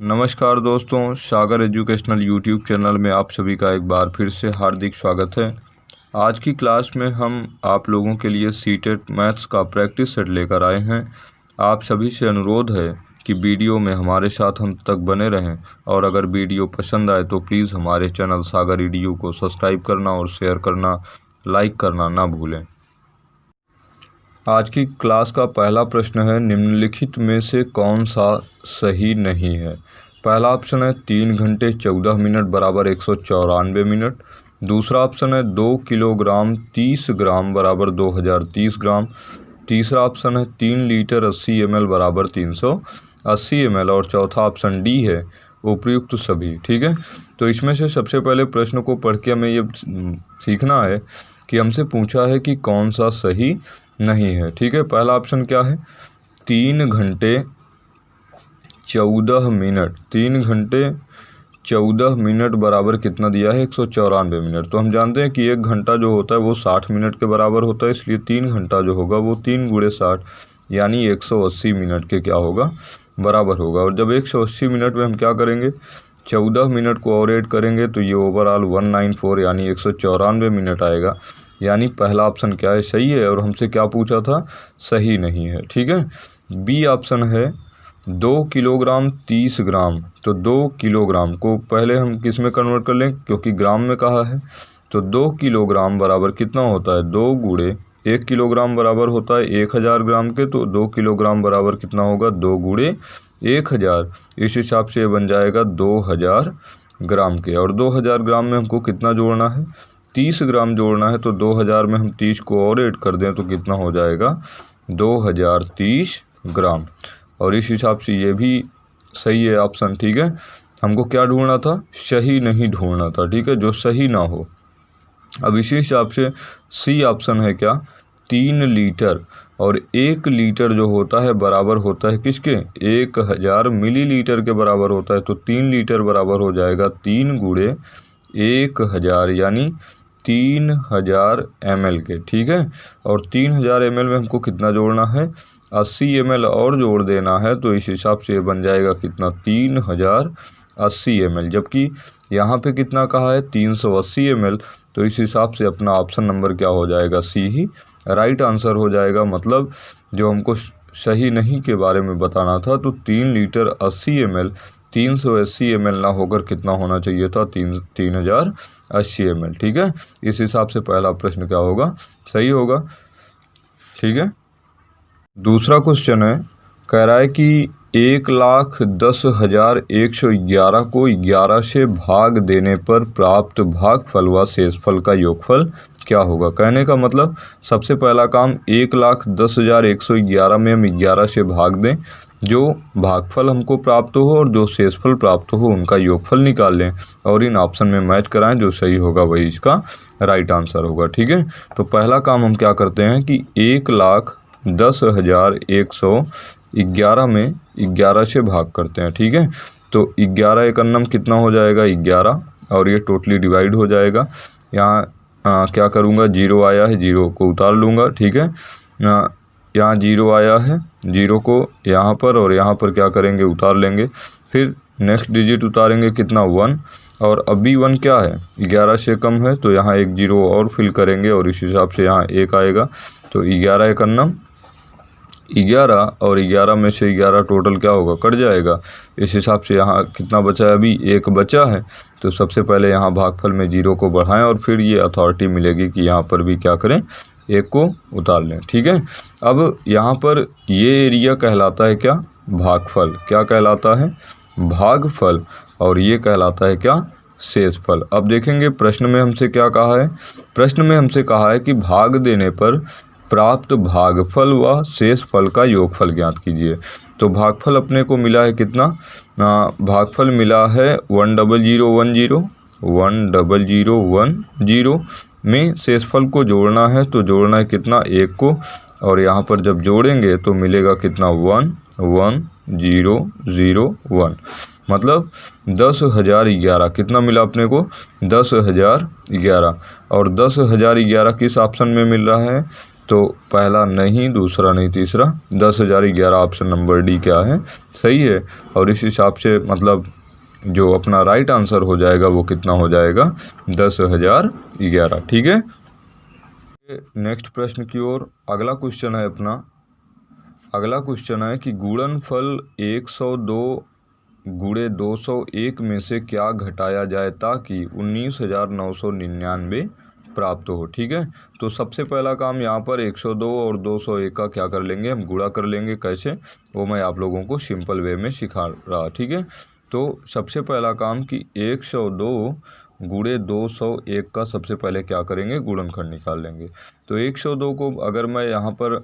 नमस्कार दोस्तों, सागर educational YouTube channel में आप सभी का एक बार फिर से हार्दिक स्वागत है। आज की क्लास में हम आप लोगों के लिए सीटेट मैथ्स का प्रैक्टिस सेट लेकर आए हैं। आप सभी से अनुरोध है कि वीडियो में हमारे साथ अंत तक बने रहें और अगर वीडियो पसंद आए तो प्लीज़ हमारे चैनल सागर ईडीयू को सब्सक्राइब करना और शेयर करना, लाइक करना ना भूलें। आज की क्लास का पहला प्रश्न है, निम्नलिखित में से कौन सा सही नहीं है। पहला ऑप्शन है 3 घंटे 14 मिनट बराबर 194 मिनट। दूसरा ऑप्शन है 2 किलोग्राम 30 ग्राम बराबर 2030 ग्राम। तीसरा ऑप्शन है 3 लीटर 80 ml बराबर 380 ml और चौथा ऑप्शन डी है उपयुक्त सभी। ठीक है, तो इसमें से सबसे पहले प्रश्न को पढ़ के हमें ये सीखना है कि हमसे पूछा है कि कौन सा सही नहीं है। ठीक है, पहला ऑप्शन क्या है, 3 घंटे 14 मिनट। 3 घंटे 14 मिनट बराबर कितना दिया है, 194 मिनट। तो हम जानते हैं कि 1 घंटा जो होता है वो 60 मिनट के बराबर होता है, इसलिए 3 घंटा जो होगा वो 3 गुणे 60 यानी 180 मिनट के क्या होगा, बराबर होगा। और जब 180 मिनट में हम क्या करेंगे, 14 मिनट को और ऐड करेंगे तो ये ओवरऑल 194 यानी 194 मिनट आएगा। यानी पहला ऑप्शन क्या है, सही है। और हमसे क्या पूछा था, सही नहीं है। ठीक है, बी ऑप्शन है 2 किलोग्राम 30 ग्राम। तो 2 किलोग्राम को पहले हम किस में कन्वर्ट कर लें, क्योंकि ग्राम में कहा है। तो 2 किलोग्राम बराबर कितना होता है, 2 गुणे 1 किलोग्राम बराबर होता है 1000 ग्राम के। तो 2 किलोग्राम बराबर कितना होगा, 2 गुणे 1000। इस हिसाब से ये बन जाएगा 2000 ग्राम के। और 2000 ग्राम में हमको कितना जोड़ना है, 30 ग्राम जोड़ना है। तो 2000 में हम 30 को और ऐड कर दें तो कितना हो जाएगा, 2030 ग्राम। और इस हिसाब से ये भी सही है ऑप्शन। ठीक है, हमको क्या ढूंढना था, सही नहीं ढूंढना था। ठीक है, जो सही ना हो। अब इसी हिसाब से सी ऑप्शन है क्या, 3 लीटर। और 1 लीटर जो होता है बराबर होता है किसके, 1000 मिलीलीटर के बराबर होता है। तो 3 लीटर बराबर हो जाएगा 3 गुणे 1000 यानी 3000 ml के। ठीक है, और 3000 ml में हमको कितना जोड़ना है, 80 ml और जोड़ देना है। तो इस हिसाब से बन जाएगा कितना, 3080 ml। जबकि यहाँ पे कितना कहा है, 380 ml। तो इस हिसाब से अपना ऑप्शन नंबर क्या हो जाएगा, सी ही राइट आंसर हो जाएगा। मतलब जो हमको सही नहीं के बारे में बताना था, तो 3 लीटर 80 ml 380 ml ना होकर कितना होना चाहिए था, 3080 ml। ठीक है, इस हिसाब से पहला प्रश्न क्या होगा, सही होगा। ठीक है, दूसरा क्वेश्चन है, कह रहा है कि 1,10,111 को 11 से भाग देने पर प्राप्त भागफल व शेषफल का योगफल क्या होगा। कहने का मतलब सबसे पहला काम 1,10,111 में हम 11 से भाग दें, जो भागफल हमको प्राप्त हो और जो शेषफल प्राप्त हो उनका योगफल निकाल लें और इन ऑप्शन में मैच कराएं। जो सही होगा वही इसका राइट आंसर होगा। ठीक है, तो पहला काम हम क्या करते हैं कि 1,10,111 में 11 से भाग करते हैं। ठीक है, तो 11 एक अन्नम कितना हो जाएगा, 11। और ये टोटली डिवाइड हो जाएगा। यहाँ क्या करूँगा, 0 आया है, 0 को उतार लूँगा। ठीक है, यहाँ 0 आया है, 0 को यहाँ पर और यहाँ पर क्या करेंगे, उतार लेंगे। फिर नेक्स्ट डिजिट उतारेंगे कितना, 1। और अभी 1 क्या है, 11 से कम है, तो यहाँ एक 0 और फिल करेंगे और इस हिसाब से यहाँ 1 आएगा। तो 11 एक अन्नम 11 और 11 में से 11 टोटल क्या होगा, कट जाएगा। इस हिसाब से यहाँ कितना बचा है, अभी 1 बचा है। तो सबसे पहले यहाँ भागफल में 0 को बढ़ाएं और फिर ये अथॉरिटी मिलेगी कि यहाँ पर भी क्या करें, 1 को उतार लें। ठीक है, अब यहाँ पर ये एरिया कहलाता है क्या, भागफल। क्या कहलाता है, भागफल। और ये कहलाता है क्या, शेषफल। अब देखेंगे प्रश्न में हमसे क्या कहा है। प्रश्न में हमसे कहा है कि भाग देने पर प्राप्त भागफल व शेषफल का योगफल ज्ञात कीजिए। तो भागफल अपने को मिला है कितना, भागफल मिला है 10010 में शेषफल को जोड़ना है। तो जोड़ना है कितना, 1 को। और यहाँ पर जब जोड़ेंगे तो मिलेगा कितना, 11001। मतलब 10,011 कितना मिला अपने को, 10,011। और 10,011 किस ऑप्शन में मिल रहा है, तो पहला नहीं, दूसरा नहीं, तीसरा 10,011 ऑप्शन नंबर डी क्या है, सही है। और इस हिसाब से मतलब जो अपना राइट आंसर हो जाएगा वो कितना हो जाएगा, 10,011। ठीक है। नेक्स्ट प्रश्न की ओर अगला क्वेश्चन है अपना। अगला क्वेश्चन है कि गुणनफल 102 गुणे 201 में से क्या घटाया जाए ताकि 19,999 प्राप्त हो। ठीक है। तो सबसे पहला काम यहाँ पर 102 और 201 का क्या कर लेंगे, हम गुणा कर लेंगे। कैसे, वो मैं आप लोगों को सिंपल वे में सिखा रहा। ठीक है। तो सबसे पहला काम कि 102 गुणे 201 का सबसे पहले क्या करेंगे, गुणनखंड निकाल लेंगे। तो 102 को अगर मैं यहाँ पर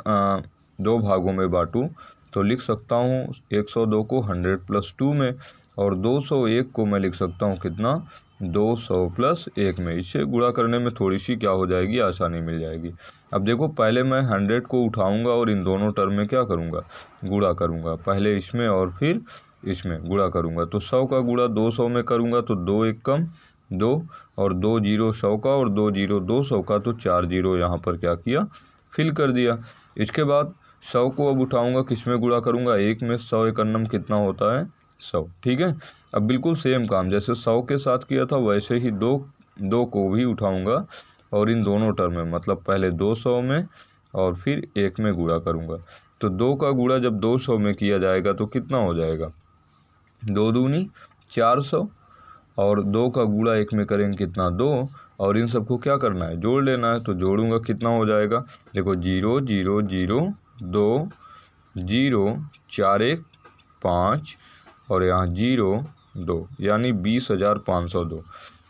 दो भागों में बांटूँ तो लिख सकता हूँ 102 को 100 + 2 में, और 201 को मैं लिख सकता हूँ कितना, 200 + 1 में। इससे गुणा करने में थोड़ी सी क्या हो जाएगी, आसानी मिल जाएगी। अब देखो, पहले मैं 100 को उठाऊंगा और इन दोनों टर्म में क्या करूँगा, गुणा करूँगा। पहले इसमें और फिर इसमें गुणा करूँगा। तो 100 का गुणा 200 में करूँगा तो 2 1 कम 2, और 2 0 100 का, और 2 0 200 का, तो 4 0 यहाँ पर क्या किया, फिल कर दिया। इसके बाद 100 को अब उठाऊंगा, किस में गुणा करूंगा, 1 में। 100 × 1 कितना होता है, 100। ठीक है। अब बिल्कुल सेम काम जैसे 100 के साथ किया था वैसे ही दो को भी उठाऊंगा और इन दोनों टर्म में, मतलब पहले 200 में और फिर 1 में गुणा करूंगा। तो 2 का गुणा जब 200 में किया जाएगा तो कितना हो जाएगा, 2 दूनी 400, और 2 का गुणा 1 में करेंगे कितना, 2, और इन सबको क्या करना है, जोड़ लेना है। तो जोड़ूंगा, कितना हो जाएगा, देखो 0 0 0 2 0 4 1 5, और यहाँ 0 2, यानी 20,502।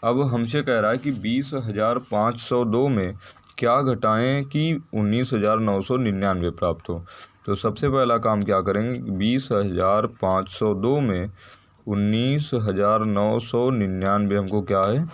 अब हमसे कह रहा है कि 20,502 में क्या घटाएं कि 19,999 प्राप्त हो। तो सबसे पहला काम क्या करेंगे, 20,502 में 19,999 हमको क्या है,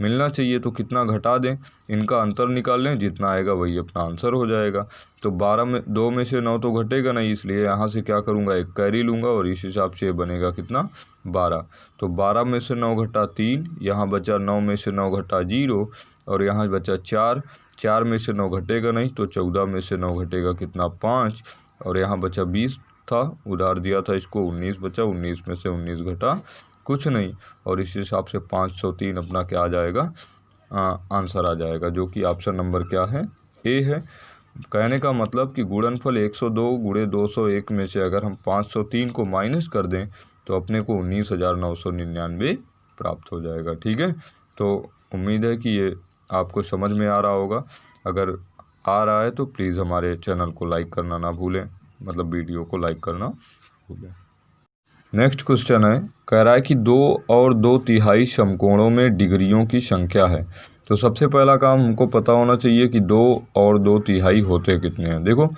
मिलना चाहिए। तो कितना घटा दें, इनका अंतर निकाल लें, जितना आएगा वही अपना आंसर हो जाएगा। तो 12 में 2 में से 9 तो घटेगा नहीं, इसलिए यहाँ से क्या करूँगा, एक कैरी लूँगा, और इस हिसाब से बनेगा कितना, 12। तो 12 में से 9 घटा 3, यहाँ बचा 9 में से 9 घटा 0, और यहाँ बचा 4, 4 में से 9 घटेगा नहीं, तो 14 में से 9 घटेगा कितना, 5, और यहाँ बचा 20 था, उधार दिया था इसको, 19 बचा, 19 में से 19 घटा कुछ नहीं, और इस हिसाब से 503 अपना क्या आ जाएगा, आंसर आ जाएगा, जो कि ऑप्शन नंबर क्या है, ए है। कहने का मतलब कि गुणनफल 102 गुणे 201 में से अगर हम 503 को माइनस कर दें तो अपने को 19,999 प्राप्त हो जाएगा। ठीक है। तो उम्मीद है कि ये आपको समझ में आ रहा होगा। अगर आ रहा है तो प्लीज़ हमारे चैनल को लाइक करना ना भूलें, मतलब वीडियो को लाइक करना भूलें। नेक्स्ट क्वेश्चन है, कह रहा है कि 2 और 2/3 समकोणों में डिग्रियों की संख्या है। तो सबसे पहला काम हमको पता होना चाहिए कि 2 और 2/3 होते कितने हैं। देखो,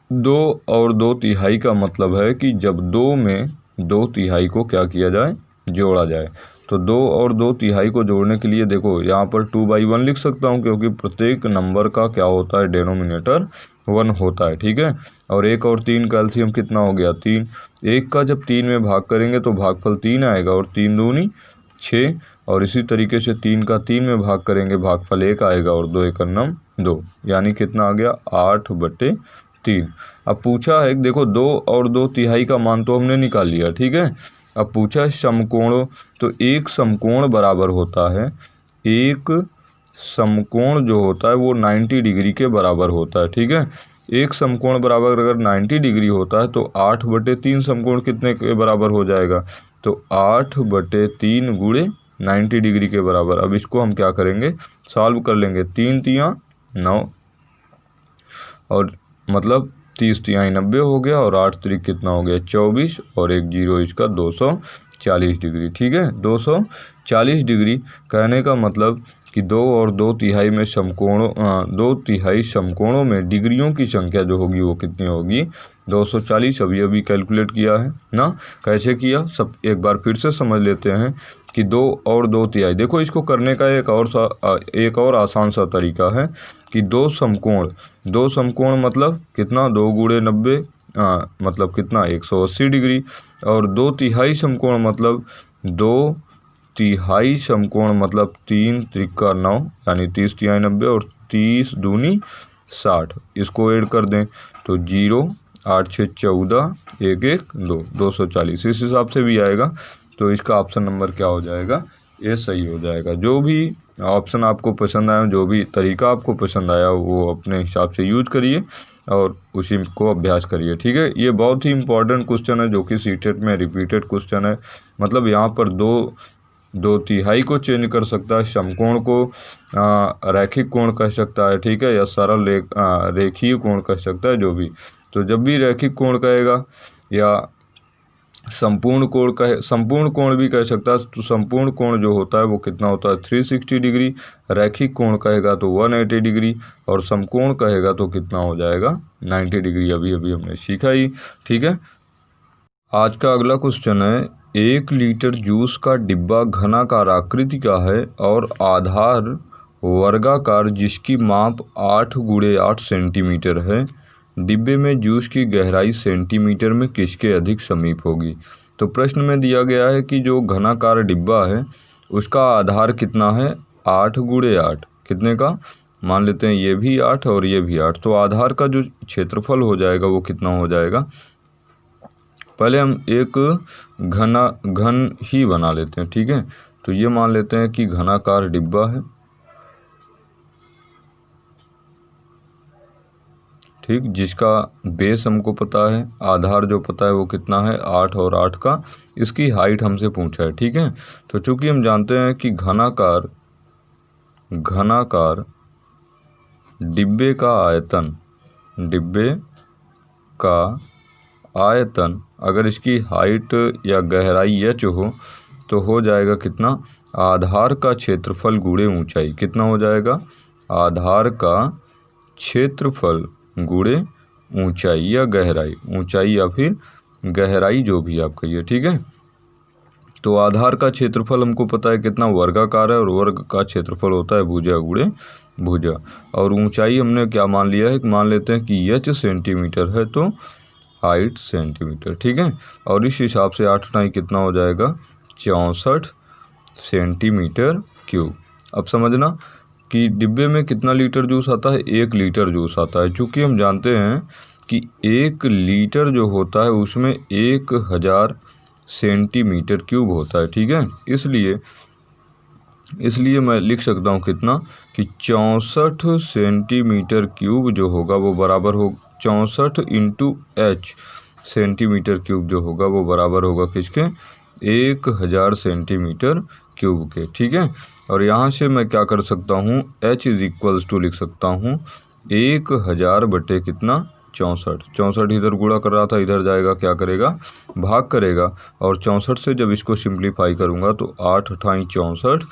2 और 2/3 का मतलब है कि जब 2 में 2/3 को क्या किया जाए, जोड़ा जाए। तो 2 और 2/3 को जोड़ने के लिए देखो यहाँ पर 2/1 लिख सकता हूँ, क्योंकि प्रत्येक नंबर का क्या होता है, डिनोमिनेटर 1 होता है। ठीक है। और 1 और 3 का एलसीएम कितना हो गया, 3। 1 का जब 3 में भाग करेंगे तो भागफल 3 आएगा, और 3 दूनी 6, और इसी तरीके से 3 का 3 में भाग करेंगे, भागफल 1 आएगा, और 2 1 2, यानी कितना आ गया, 8/3। अब पूछा है, देखो 2 और 2/3 का मान तो हमने निकाल लिया। ठीक है। अब पूछा है समकोणों, तो एक समकोण बराबर होता है, एक समकोण जो होता है वो 90 डिग्री के बराबर होता है। ठीक है। एक समकोण बराबर अगर 90 डिग्री होता है तो 8/3 समकोण कितने के बराबर हो जाएगा, तो 8/3 गुणे 90 डिग्री के बराबर। अब इसको हम क्या करेंगे, सॉल्व कर लेंगे। 3 तियाँ 9, और मतलब 30 तिहाई 90 हो गया, और 8 त्रिक कितना हो गया, 24, और 1 0 इसका 240 डिग्री। ठीक है। 240 डिग्री कहने का मतलब कि 2 और 2/3 में समकोणों 2/3 समकोणों में डिग्रियों की संख्या जो होगी वो कितनी होगी, 240। अभी कैलकुलेट किया है ना, कैसे किया सब एक बार फिर से समझ लेते हैं कि 2 और 2/3। देखो, इसको करने का एक और आसान सा तरीका है कि दो समकोण मतलब कितना, 2 गुणे 90, मतलब कितना, 180 डिग्री, और 2/3 समकोण मतलब 2/3 समकोण मतलब 3 त्रिका 9, यानी 30 तिहाई 90, और 30 दूनी 60, इसको ऐड कर दें तो 0, 8 6 14, 1 1 2, 240 इस हिसाब से भी आएगा। तो इसका ऑप्शन नंबर क्या हो जाएगा, ये सही हो जाएगा। जो भी ऑप्शन आपको पसंद आया, जो भी तरीका आपको पसंद आया वो अपने हिसाब से यूज करिए और उसी को अभ्यास करिए, ठीक है। ये बहुत ही इंपॉर्टेंट क्वेश्चन है जो कि सीटेट में रिपीटेड क्वेश्चन है। मतलब यहाँ पर दो तिहाई को चेंज कर सकता है, समकोण को रैखिक कोण कह सकता है, ठीक है, या सरल रेखीय कोण कह सकता है, जो भी। तो जब भी रैखिक कोण कहेगा या संपूर्ण कोण भी कह सकता है। तो संपूर्ण कोण जो होता है वो कितना होता है, 360 डिग्री। रैखिक कोण कहेगा तो 180 डिग्री और समकोण कहेगा तो कितना हो जाएगा, 90 डिग्री। अभी हमने सीखा ही, ठीक है। आज का अगला क्वेश्चन है, 1 लीटर जूस का डिब्बा घनाकार आकृति का है और आधार वर्गाकार जिसकी माप 8 × 8 सेंटीमीटर है। डिब्बे में जूस की गहराई सेंटीमीटर में किसके अधिक समीप होगी। तो प्रश्न में दिया गया है कि जो घनाकार डिब्बा है उसका आधार कितना है, 8 × 8, कितने का, मान लेते हैं ये भी 8 और ये भी 8। तो आधार का जो क्षेत्रफल हो जाएगा वो कितना हो जाएगा। पहले हम एक घन ही बना लेते हैं, ठीक है। तो ये मान लेते हैं कि घनाकार डिब्बा है, ठीक, जिसका बेस हमको पता है, आधार जो पता है वो कितना है, 8 और 8 का। इसकी हाइट हमसे पूछा है, ठीक है। तो चूंकि हम जानते हैं कि घनाकार डिब्बे का आयतन अगर इसकी हाइट या गहराई h हो तो हो जाएगा कितना, आधार का क्षेत्रफल गुणे ऊंचाई। कितना हो जाएगा, आधार का क्षेत्रफल गुणे ऊंचाई या गहराई, ऊंचाई या फिर गहराई जो भी आप कहिए, ठीक है। तो आधार का क्षेत्रफल हमको पता है कितना, वर्गाकार है और वर्ग का क्षेत्रफल होता है भुजा गुणे भुजा। और ऊंचाई हमने क्या मान लिया है, मान लेते हैं कि h सेंटीमीटर है तो हाइट सेंटीमीटर, ठीक है। और इस हिसाब से 8 × 9 कितना हो जाएगा, 64 सेंटीमीटर क्यूब। अब समझना कि डिब्बे में कितना लीटर जूस आता है, 1 लीटर जूस आता है। चूँकि हम जानते हैं कि 1 लीटर जो होता है उसमें 1000 सेंटीमीटर क्यूब होता है, ठीक है। इसलिए मैं लिख सकता हूँ कितना, कि 64 सेंटीमीटर क्यूब जो होगा वो बराबर हो 64 × h सेंटीमीटर क्यूब जो होगा वो बराबर होगा किसके, 1000 सेंटीमीटर क्यूब के, ठीक है। और यहाँ से मैं क्या कर सकता हूँ, h = लिख सकता हूँ 1000 बटे कितना, 64 इधर गुणा कर रहा था, इधर जाएगा क्या करेगा, भाग करेगा। और 64 से जब इसको सिंप्लीफाई करूँगा तो 8 × 8 = 64,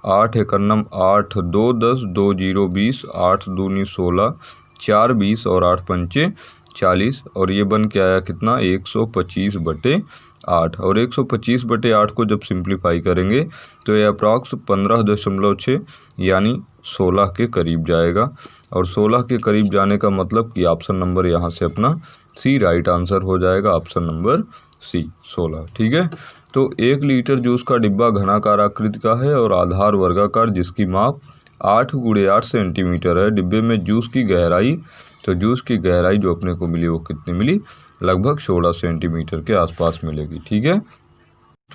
8 × 9 = 8, 2 10, 2 0 20, 8 2 9 16, 4 20 और 8 5 40। और ये बन के आया कितना, 125 बटे 8। और 125 बटे 8 को जब सिंप्लीफाई करेंगे तो ये अप्रॉक्स 15.6 यानी 16 के करीब जाएगा। और 16 के करीब जाने का मतलब कि ऑप्शन नंबर यहाँ से अपना सी राइट आंसर हो जाएगा, ऑप्शन नंबर सी 16, ठीक है। तो 1 लीटर जूस का डिब्बा घनाकार आकृति का है और आधार वर्गाकार जिसकी माप 8 × 8 सेंटीमीटर है। डिब्बे में जूस की गहराई, तो जूस की गहराई जो अपने को मिली वो कितनी मिली, लगभग 16 सेंटीमीटर के आसपास मिलेगी, ठीक है।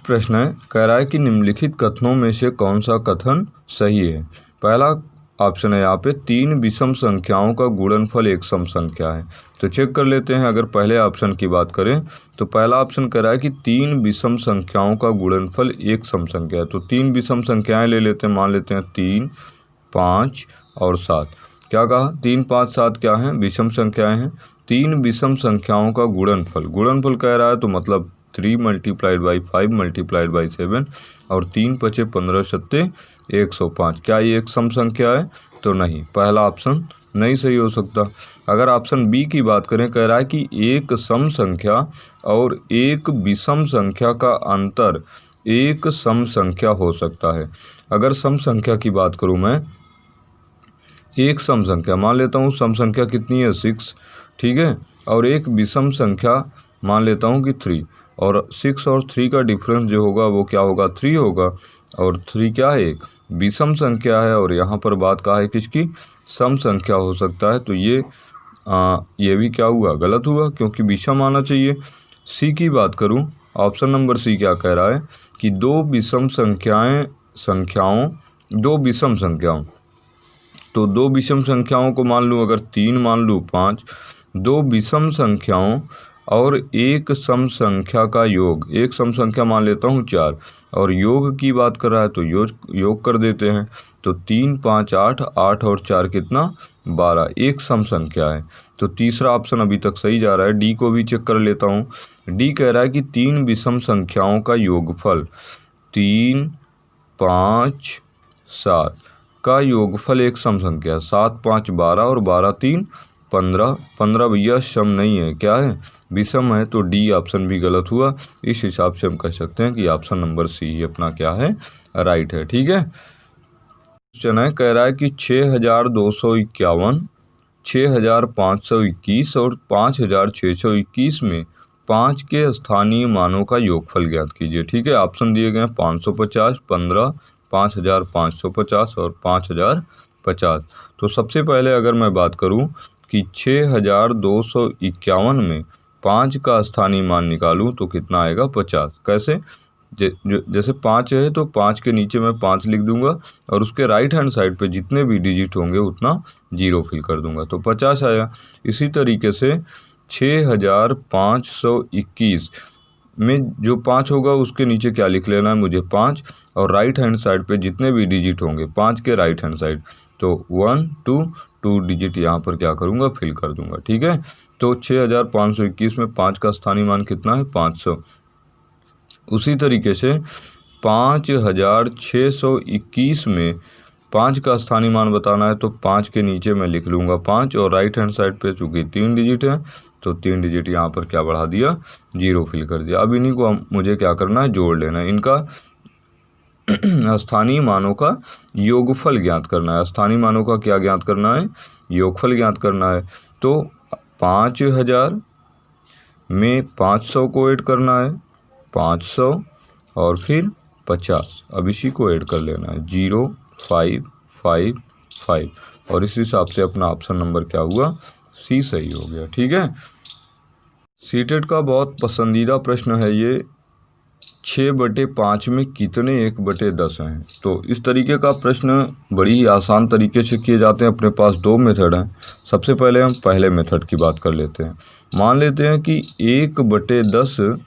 प्रश्न है, कह रहा है कि निम्नलिखित कथनों में से कौन सा कथन सही है। पहला ऑप्शन है यहाँ पे, 3 विषम संख्याओं का गुणनफल एक सम संख्या है। तो चेक कर लेते हैं। अगर पहले ऑप्शन की बात करें तो पहला ऑप्शन कह रहा है कि 3 विषम संख्याओं का गुणनफल एक सम संख्या है। तो 3 विषम संख्याएं ले लेते हैं, मान लेते हैं 3, 5 और 7। क्या कहा, 3, 5, 7 क्या हैं, विषम संख्याएं हैं। 3 विषम संख्याओं का गुणनफल कह रहा है तो मतलब 3 × 5 × 7 और 3 × 5 = 15, 7 105। क्या ये एक सम संख्या है, तो नहीं, पहला ऑप्शन नहीं सही हो सकता। अगर ऑप्शन बी की बात करें, कह रहा है कि एक सम संख्या और एक विषम संख्या का अंतर एक सम संख्या हो सकता है। अगर सम संख्या की बात करूं मैं, एक सम संख्या मान लेता हूं, सम संख्या कितनी है, 6, ठीक है। और एक विषम संख्या मान लेता हूं कि 3, और 6 और 3 का डिफरेंस जो होगा वो क्या होगा, 3 होगा। और 3 क्या है, एक विषम संख्या है। और यहाँ पर बात कहा है किसकी, सम संख्या हो सकता है, तो ये भी क्या हुआ, गलत हुआ, क्योंकि विषम आना चाहिए। सी की बात करूं, ऑप्शन नंबर सी क्या कह रहा है कि दो विषम संख्याओं, तो दो विषम संख्याओं को मान लूँ, अगर 3 मान लूँ 5, दो विषम संख्याओं और एक सम संख्या का योग, एक सम संख्या मान लेता हूँ 4, और योग की बात कर रहा है तो योग कर देते हैं। तो 3 5 8, 8 और 4 कितना, 12, एक सम संख्या है। तो तीसरा ऑप्शन अभी तक सही जा रहा है। डी को भी चेक कर लेता हूँ। डी कह रहा है कि 3 विषम संख्याओं का योगफल 3 5 7 का योगफल एक सम संख्या, 7 5 12 और 12 3 15, 15 भैया सम नहीं है, क्या है, विषम है। तो डी ऑप्शन भी गलत हुआ। इस हिसाब से हम कह सकते हैं कि ऑप्शन नंबर सी ही अपना क्या है, राइट है। ठीक है, क्वेश्चन है, कह रहा है कि 6251, 6521 और 5621 में 5 के स्थानीय मानों का योगफल ज्ञात कीजिए। ठीक है, ऑप्शन दिए गए हैं 550, 15, 5550 और 5050। तो सबसे पहले अगर मैं बात करूं कि 6251 में 5 का स्थानीय मान निकालूं तो कितना आएगा, 50। कैसे, जैसे 5 है तो 5 के नीचे मैं 5 लिख दूंगा और उसके राइट हैंड साइड पे जितने भी डिजिट होंगे उतना 0 फिल कर दूंगा, तो 50 आया। इसी तरीके से 6521 में जो 5 होगा उसके नीचे क्या लिख लेना है मुझे, 5, और राइट हैंड साइड पे जितने भी डिजिट होंगे 5 के राइट हैंड साइड, तो 1 2 डिजिट यहाँ पर क्या करूँगा, फिल कर दूंगा। ठीक है, तो 6521 में 5 का स्थानीय मान कितना है, 500। उसी तरीके से 5621 में 5 का स्थानीय मान बताना है, तो 5 के नीचे मैं लिख लूँगा 5, और राइट हैंड साइड पे चूँकि 3 डिजिट है तो 3 डिजिट यहाँ पर क्या बढ़ा दिया, 0 फिल कर दिया। अब इन्हीं को मुझे क्या करना है, जोड़ लेना है। इनका स्थानीय मानों का योगफल ज्ञात करना है। स्थानीय मानों का क्या ज्ञात करना है, योगफल ज्ञात करना है। तो 5000 में 500 को ऐड करना है, 500 और फिर 50, अब इसी को ऐड कर लेना है, 0 5 5 5, और इस हिसाब से अपना ऑप्शन नंबर क्या हुआ, सी सही हो गया। ठीक है, सीटेट का बहुत पसंदीदा प्रश्न है ये, 6/5 में कितने 1/10 हैं। तो इस तरीके का प्रश्न बड़ी ही आसान तरीके से किए जाते हैं। अपने पास 2 मेथड हैं। सबसे पहले हम पहले मेथड की बात कर लेते हैं। मान लेते हैं कि 1/10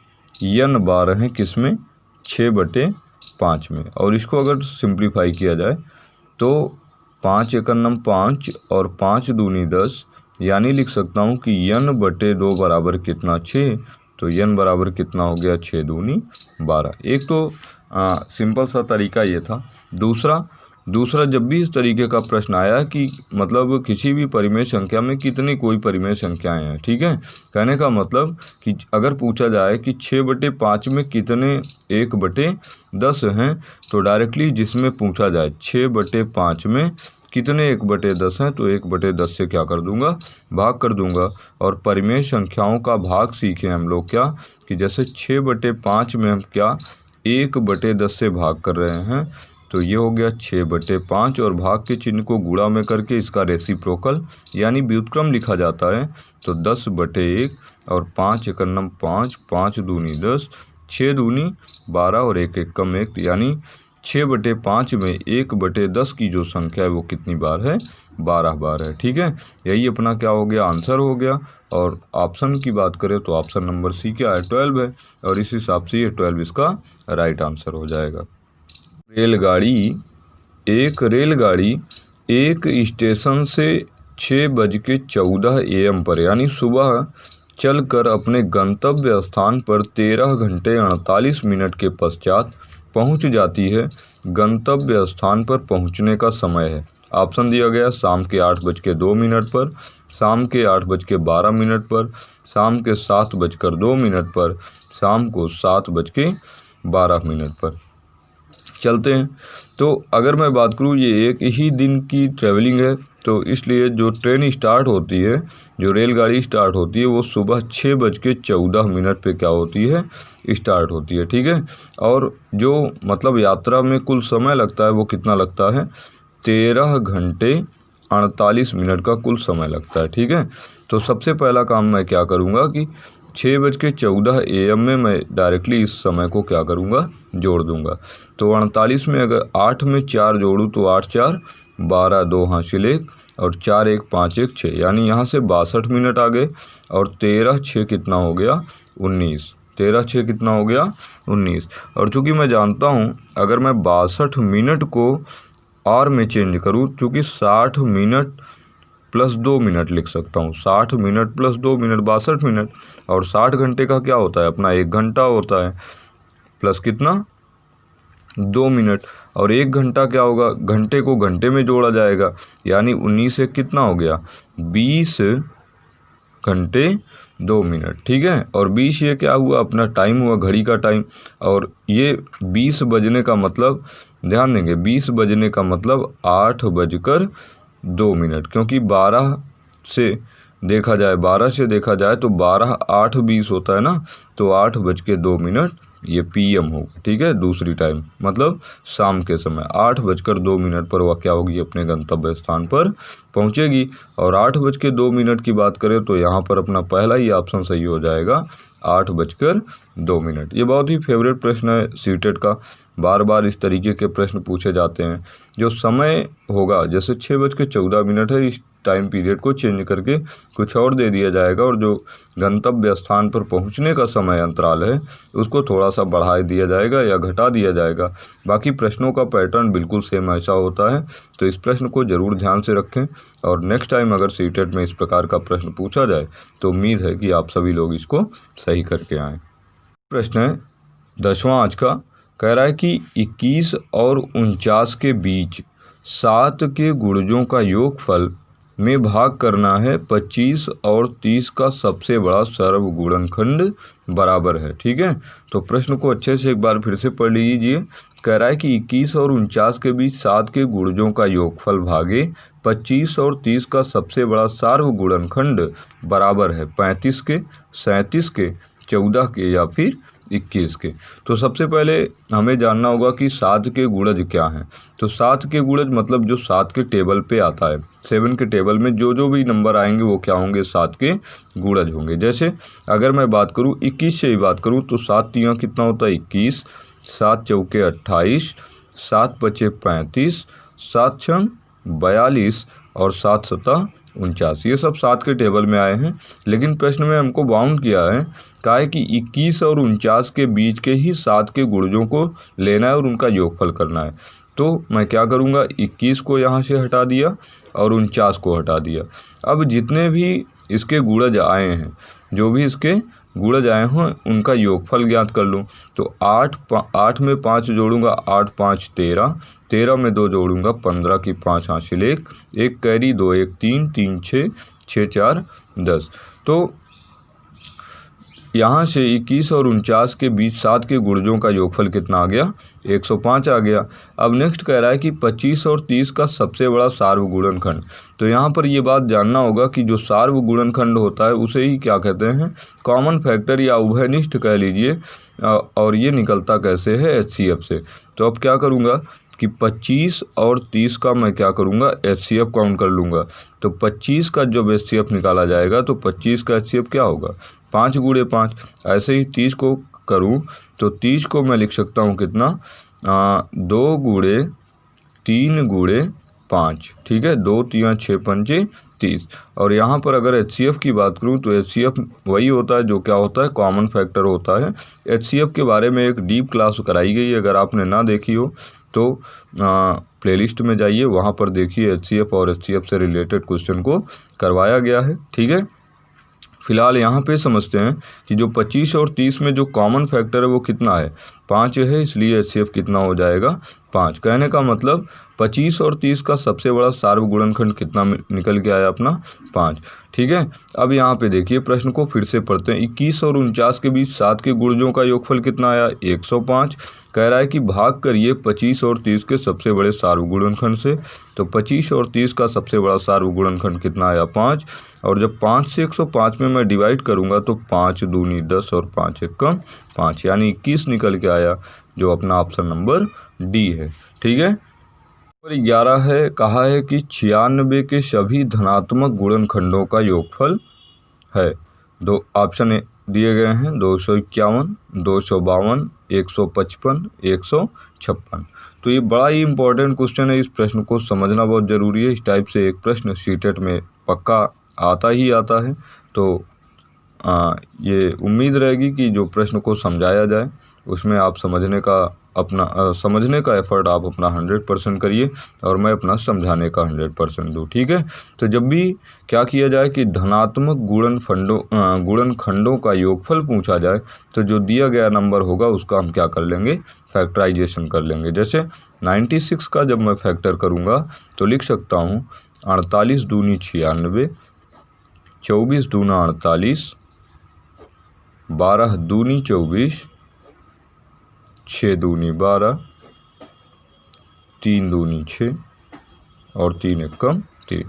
n बार हैं किसमें, 6/5 में, और इसको अगर सिंप्लीफाई किया जाए तो 5 एकम 5 और 5 दूनी 10, यानी लिख सकता हूँ कि n/2 बराबर कितना, 6। तो n बराबर कितना हो गया, 6 दूनी 12। एक तो सिंपल सा तरीका ये था। दूसरा जब भी इस तरीके का प्रश्न आया कि मतलब किसी भी परिमेय संख्या में कितनी कोई परिमेय संख्याएं हैं, ठीक है, कहने का मतलब कि अगर पूछा जाए कि 6/5 में कितने 1/10 हैं, तो डायरेक्टली जिसमें पूछा जाए 6/5 में कितने 1/10 हैं, तो 1/10 से क्या कर दूंगा, भाग कर दूंगा। और परिमेय संख्याओं का भाग सीखे हम लोग क्या, कि जैसे 6/5 में हम क्या 1/10 से भाग कर रहे हैं, तो ये हो गया 6/5, और भाग के चिन्ह को गुणा में करके इसका रेसिप्रोकल यानी व्युत्क्रम लिखा जाता है। तो 10/1 और 5 एकम 5, 5 दूनी 10, 6 दूनी 12 और 1 एकम 1, यानी 6/5 में 1/10 की जो संख्या है वो कितनी बार है, 12 बार है। ठीक है, यही अपना क्या हो गया, आंसर हो गया। और ऑप्शन की बात करें तो ऑप्शन नंबर सी क्या है, 12 है, और इस हिसाब से ये 12 इसका राइट आंसर हो जाएगा। रेलगाड़ी एक स्टेशन से 6:14 AM पर यानी सुबह चलकर अपने गंतव्य स्थान पर 13 घंटे 48 मिनट के पश्चात पहुंच जाती है। गंतव्य स्थान पर पहुंचने का समय है। ऑप्शन दिया गया शाम के 8:02 पर, शाम के 8:12 पर, शाम के 7:02 पर, शाम को 7:12 पर। चलते हैं। तो अगर मैं बात करूँ, ये एक ही दिन की ट्रैवलिंग है, तो इसलिए जो ट्रेन स्टार्ट होती है, जो रेलगाड़ी स्टार्ट होती है, वो सुबह 6:14 पे क्या होती है, स्टार्ट होती है। ठीक है, और जो मतलब यात्रा में कुल समय लगता है वो कितना लगता है, 13 घंटे 48 मिनट का कुल समय लगता है। ठीक है, तो सबसे पहला काम मैं क्या करूँगा कि 6:14 AM में मैं डायरेक्टली इस समय को क्या करूँगा, जोड़ दूँगा। तो 48 में अगर 8 में 4 जोड़ूँ तो 8 4 12, 2 हासिल 1 और 4 1 5 1 6, यानी यहाँ से 62 मिनट आ गए। और 13 6 कितना हो गया, 19। 13 6 कितना हो गया, 19। और चूँकि मैं जानता हूँ अगर मैं 62 मिनट को आवर में चेंज करूँ, चूँकि 60 मिनट प्लस 2 मिनट लिख सकता हूँ। 60 मिनट प्लस 2 मिनट 62 मिनट। और 60 घंटे का क्या होता है अपना, 1 घंटा होता है, प्लस कितना, 2 मिनट। और 1 घंटा क्या होगा, घंटे को घंटे में जोड़ा जाएगा, यानी 19 से कितना हो गया, 20 घंटे 2 मिनट। ठीक है, और 20 ये क्या हुआ, अपना टाइम हुआ, घड़ी का टाइम। और ये 20 बजने का मतलब, ध्यान देंगे, 20 बजने का मतलब 8:02, क्योंकि 12 से देखा जाए, 12 से देखा जाए तो 12 8 20 होता है ना, तो 8:02 ये PM होगा। ठीक है, दूसरी टाइम मतलब शाम के समय 8:02 पर वह क्या होगी, अपने गंतव्य स्थान पर पहुंचेगी। और 8:02 की बात करें तो यहाँ पर अपना पहला ही ऑप्शन सही हो जाएगा, 8:02। ये बहुत ही फेवरेट प्रश्न है सीटेट का, बार बार इस तरीके के प्रश्न पूछे जाते हैं। जो समय होगा, जैसे 6:14 है, इस टाइम पीरियड को चेंज करके कुछ और दे दिया जाएगा, और जो गंतव्य स्थान पर पहुंचने का समय अंतराल है उसको थोड़ा सा बढ़ा दिया जाएगा या घटा दिया जाएगा। बाकी प्रश्नों का पैटर्न बिल्कुल सेम ऐसा होता है, तो इस प्रश्न को ज़रूर ध्यान से रखें। और नेक्स्ट टाइम अगर सीटेट में इस प्रकार का प्रश्न पूछा जाए तो उम्मीद है कि आप सभी लोग इसको सही करके आएँ। प्रश्न है 10वां आज का, कह रहा है कि 21 और 49 के बीच 7 के गुणजों का योगफल में भाग करना है। 25 और 30 का सबसे बड़ा सर्वगुणनखंड बराबर है। ठीक है, तो प्रश्न को अच्छे से एक बार फिर से पढ़ लीजिए। कह रहा है कि 21 और 49 के बीच 7 के गुणजों का योगफल भागे 25 और 30 का सबसे बड़ा सार्वगुणनखंड बराबर है 35 के, 37 के, 14 के या फिर 21 के। तो सबसे पहले हमें जानना होगा कि 7 के गुणज क्या हैं। तो 7 के गुणज मतलब जो 7 के टेबल पे आता है, 7 के टेबल में जो जो भी नंबर आएंगे वो क्या होंगे, 7 के गुणज होंगे। जैसे अगर मैं बात करूँ 21 से ही बात करूँ तो 7 तियाँ कितना होता है 21, 7 चौके 28, 7 पचे 35, 7 छंग 42 और 7 सता 49। ये सब 7 के टेबल में आए हैं, लेकिन प्रश्न में हमको बाउंड किया है, कहा है कि 21 और 49 के बीच के ही 7 के गुणजों को लेना है और उनका योगफल करना है। तो मैं क्या करूँगा, 21 को यहाँ से हटा दिया और 49 को हटा दिया। अब जितने भी इसके गुणज आए हैं, जो भी इसके गुणज आए हों उनका योगफल ज्ञात कर लूँ। तो 8 में 5 जोड़ूंगा, 8 5 13, 13 में 2 जोड़ूंगा, 15 की 5 हासिल 1, 1 कैरी 2 1 3, 3 6, 6 4 10। तो यहाँ से 21 और 49 के बीच 7 के गुणजों का योगफल कितना आ गया, 105 आ गया। अब नेक्स्ट कह रहा है कि 25 और 30 का सबसे बड़ा सार्वगुणनखंड। तो यहाँ पर ये बात जानना होगा कि जो सार्वगुणनखंड होता है उसे ही क्या कहते हैं, कॉमन फैक्टर या उभयनिष्ठ कह लीजिए। और ये निकलता कैसे है, HCF से। तो अब क्या करूँगा कि 25 और 30 का मैं क्या करूँगा, HCF काउंट कर लूँगा। तो 25 का जब HCF निकाला जाएगा तो 25 का HCF क्या होगा, 5 गुणे 5। ऐसे ही 30 को करूँ तो 30 को मैं लिख सकता हूँ कितना, 2 गुणे 3 गुणे 5। ठीक है, 2 3 6 पंचे 30। और यहाँ पर अगर HCF की बात करूँ तो HCF वही होता है जो क्या होता है, कॉमन फैक्टर होता है। HCF के बारे में एक डीप क्लास कराई गई है, अगर आपने ना देखी हो तो प्लेलिस्ट में जाइए, वहाँ पर देखिए HCF और HCF से रिलेटेड क्वेश्चन को करवाया गया है। ठीक है, फिलहाल यहाँ पे समझते हैं कि जो 25 और 30 में जो कॉमन फैक्टर है वो कितना है, 5 है, इसलिए HCF कितना हो जाएगा, 5। कहने का मतलब 25 और 30 का सबसे बड़ा सार्वगुणनखंड कितना निकल के आया अपना, 5। ठीक है, अब यहाँ पे देखिए प्रश्न को फिर से पढ़ते हैं। 21 और 49 के बीच 7 के गुणजों का योगफल कितना आया, 105। कह रहा है कि भाग करिए 25 और 30 के सबसे बड़े सार्वगुणनखंड से। तो 25 और 30 का सबसे बड़ा सार्वगुणनखंड कितना आया, 5। और जब 5 से 105 में मैं डिवाइड करूंगा तो 5 दूनी 10 और 5 एकम 5, यानी 21 निकल के आया, जो अपना ऑप्शन नंबर डी है। ठीक है। और 11 है, कहा है कि 96 के सभी धनात्मक गुणनखंडों का योगफल है। दो ऑप्शन दिए गए हैं, 251, 252, 155, 156। तो ये बड़ा ही इंपॉर्टेंट क्वेश्चन है, इस प्रश्न को समझना बहुत ज़रूरी है। इस टाइप से एक प्रश्न सीटेट में पक्का आता ही आता है। तो ये उम्मीद रहेगी कि जो प्रश्न को समझाया जाए उसमें आप समझने का एफर्ट आप अपना 100% करिए और मैं अपना समझाने का 100% दूँ, ठीक है। तो जब भी क्या किया जाए कि धनात्मक गुणनखंडों का योगफल पूछा जाए तो जो दिया गया नंबर होगा उसका हम क्या कर लेंगे, फैक्टराइजेशन कर लेंगे। जैसे 96 का जब मैं फैक्टर करूँगा तो लिख सकता हूँ 48 दूनी 96, 24 दूना 48, 12 दूनी 24, 6 दूनी 12, 3 दूनी 6 और 3 एकम 3।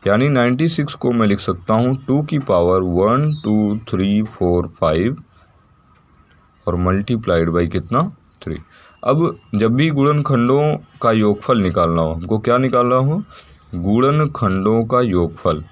यानी 96 को मैं लिख सकता हूँ 2 की पावर 1 2 3 4 5 और मल्टीप्लाइड बाई कितना 3। अब जब भी गुणनखंडों का योगफल निकालना हो, हमको क्या निकालना हो, गुणनखंडों का योगफल।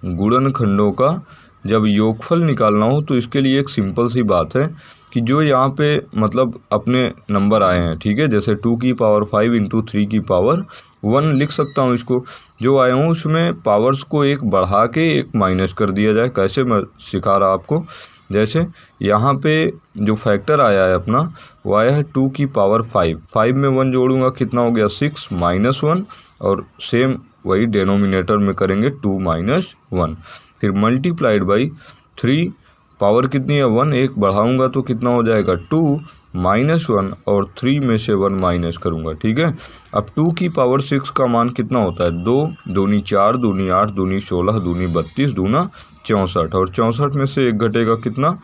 गुणनखंडों का जब योगफल निकालना हो तो इसके लिए एक सिंपल सी बात है कि जो यहाँ पे मतलब अपने नंबर आए हैं, ठीक है, जैसे 2 की पावर 5 इंटू 3 की पावर 1 लिख सकता हूँ इसको। जो आए हों उसमें पावर्स को एक बढ़ा के एक माइनस कर दिया जाए। कैसे, मैं सिखा रहा आपको। जैसे यहाँ पे जो फैक्टर आया है अपना वो आया है 2 की पावर 5, 5 में 1 जोड़ूंगा कितना हो गया 6 माइनस 1 और सेम वही डेनोमिनेटर में करेंगे 2 माइनस 1, फिर मल्टीप्लाइड बाई 3, पावर कितनी है 1, एक बढ़ाऊंगा तो कितना हो जाएगा 2 माइनस 1 और 3 में से 1 माइनस करूंगा, ठीक है। अब 2 की पावर 6 का मान कितना होता है 2 दूनी 4 दूनी 8 दूनी 16 दूनी 32 दूना 64 और 64 में से एक घटेगा कितना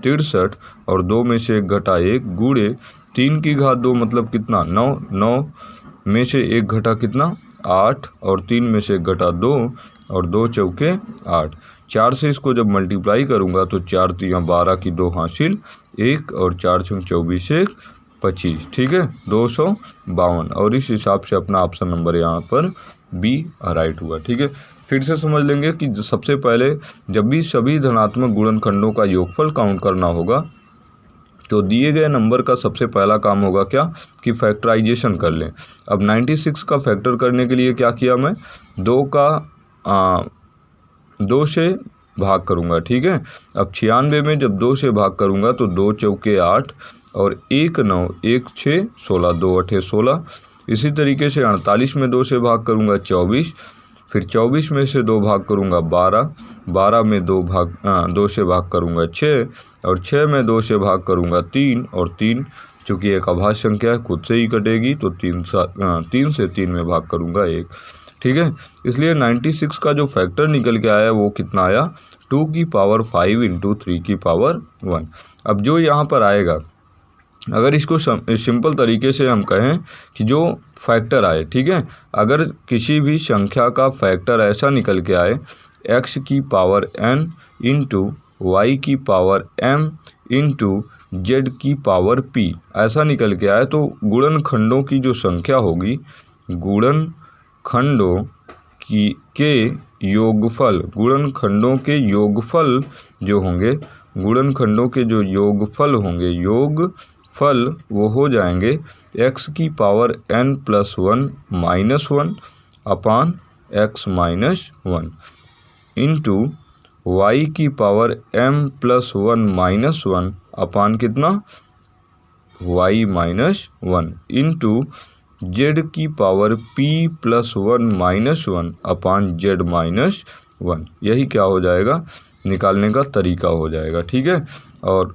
63 और 2 में से एक घटा 1 गुणे 3 की घात 2 मतलब कितना 9, 9 में से एक घटा कितना 8 और 3 में से एक घटा 2 और 2 चौके 8। 4 से इसको जब मल्टीप्लाई करूंगा तो 4 3 12 की 2 हासिल 1 और 4 6 24 1 25, ठीक है, 252। और इस हिसाब से अपना ऑप्शन नंबर यहाँ पर बी राइट हुआ, ठीक है। फिर से समझ लेंगे कि सबसे पहले जब भी सभी धनात्मक गुणनखंडों का योगफल काउंट करना होगा तो दिए गए नंबर का सबसे पहला काम होगा क्या कि फैक्टराइजेशन कर लें। अब 96 का फैक्टर करने के लिए क्या किया, मैं 2 से भाग करूंगा, ठीक है। अब 96 में जब 2 से भाग करूंगा तो 2 चौके 8 और 1 9 1 6 16 2 8 16। इसी तरीके से 48 में 2 से भाग करूंगा 24, फिर 24 में से 2 भाग करूंगा 12, 12 में 2 से भाग करूंगा 6 और 6 में 2 से भाग करूंगा 3 और 3 चूँकि एक अभाज्य संख्या है खुद से ही कटेगी तो 3 से 3 में भाग करूंगा 1, ठीक है। इसलिए 96 का जो फैक्टर निकल के आया वो कितना आया 2 की पावर 5 इंटू 3 की पावर 1। अब जो यहाँ पर आएगा अगर इसको सिंपल तरीके से हम कहें कि जो फैक्टर आए, ठीक है, अगर किसी भी संख्या का फैक्टर ऐसा निकल के आए x की पावर n इंटू वाई की पावर m इंटू z की पावर p ऐसा निकल के आए तो गुणनखंडों की जो संख्या होगी, गुणनखंडों के योगफल, गुणनखंडों के योगफल जो होंगे, गुणनखंडों के जो योगफल होंगे, योगफल वो हो जाएंगे x की पावर n प्लस 1 माइनस 1 अपान x माइनस 1 इंटू वाई की पावर m प्लस 1 माइनस 1 अपान कितना y माइनस 1 इंटू z की पावर p प्लस 1 माइनस 1 अपान z माइनस 1। यही क्या हो जाएगा, निकालने का तरीका हो जाएगा, ठीक है। और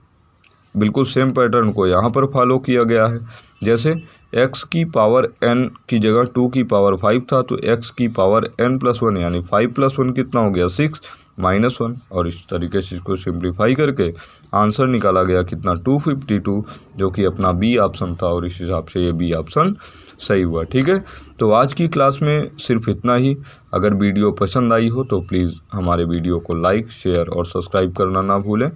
बिल्कुल सेम पैटर्न को यहाँ पर फॉलो किया गया है। जैसे x की पावर n की जगह 2 की पावर 5 था तो x की पावर n प्लस 1 यानी 5 प्लस 1 कितना हो गया 6 माइनस 1 और इस तरीके से इसको सिंप्लीफाई करके आंसर निकाला गया कितना 252 जो कि अपना बी ऑप्शन था और इस हिसाब से ये बी ऑप्शन सही हुआ, ठीक है। तो आज की क्लास में सिर्फ इतना ही। अगर वीडियो पसंद आई हो तो प्लीज़ हमारे वीडियो को लाइक शेयर और सब्सक्राइब करना ना भूलें।